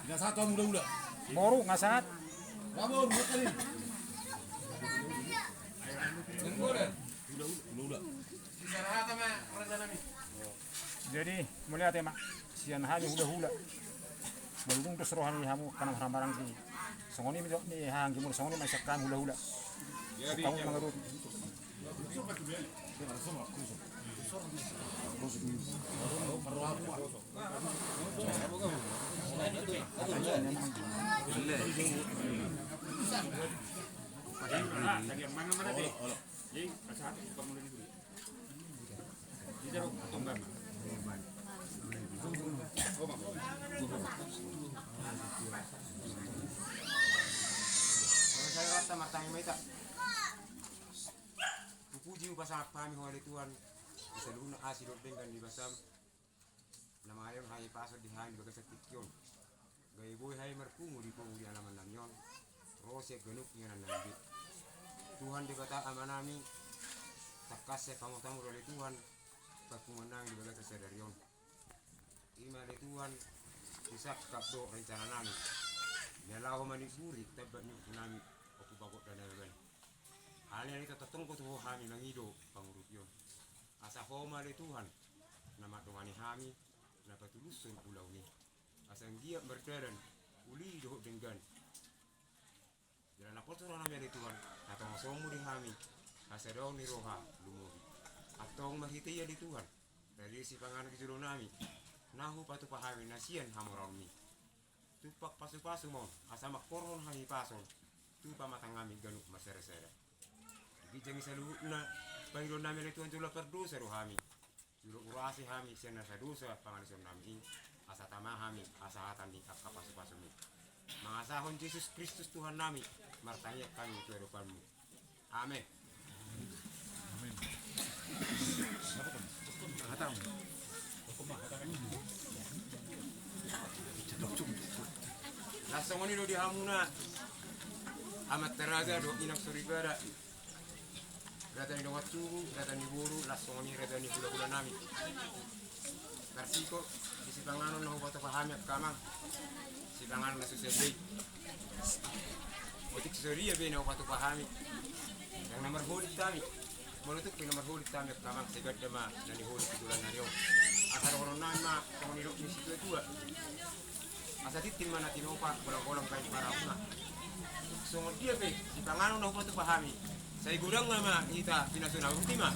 Tidak satu muda-muda. Moru ngasat. Bangun, buat kali. Muda-muda. Jadi melihat ya mak, sian hanya hula-hula. Belum terus rohani hamu karena haramarang di. Songoni ni hang gimana songoni masih kan hula-hula. Kamu mengerut. Saya rasa matang meta. Puji upasa kami oleh Tuhan. Seluruh asih dengan di basam. Nama ayam hai pasar di hai bagai setikyon. Gaya boy hai merkungu di pungu di alaman namyon. Rosek genuk yang nabi. Tuhan dikata amanami. Tak kasih kamu tamu oleh Tuhan. Tak menang di bagai kesadarion. Ima oleh Tuhan. Bisa kapdo rencana nami. Nyalau manipuri tabat nyuk nami. Aku bakot dan lain-lain. Halnya ini tertunggu tuh kami menghidup pengurut yon. Asa homa le Tuhan nama dongani kami napa tulusun pulau ni. Asa dia berdaran uli doh dengan. Jalan apa tu orang le Tuhan atau somu di kami. Asa dong ni roha lumuri. Atau mahiti ya di Tuhan. Dari si pangan kejulu nami. Nahu patu pahami nasian hamorami. Tupak pasu-pasu mon. Asa makoron kami pason. Tu pamatang kami ganuk masere-sere. Jangan selalu na pangilo namin itu anjula perdosa rohami. Julo urasi kami sena sadosa panganisun namin asa tama kami asa hatan di kapasu-pasu mi. Mangasahon Yesus Kristus Tuhan nami martanya kami itu eropanmu. Amin. Amin. Hatang. Langsung ini lo dihamuna. Amat teraga do inak suribara. Rata ni waktu, rata ni buru, langsung ni rata ni bulan-bulan nami. Karsiko, di sipanganon na huwag pahami at kamang. Sipanganon na susabay. Otik susuriya ba na huwag pahami. Yang nomor hulit kami. Malutok yung nomor hulit kami at kamang. Sigad na ma, nanihulit itulan na riyo. Asar koron na ma, kung nilok ni situ ito. Asa titin man natin upa, walang-walang kayo para ako na. So, dia ba, sipanganon na huwag pahami. Saya gudang nama kita binasional ultima.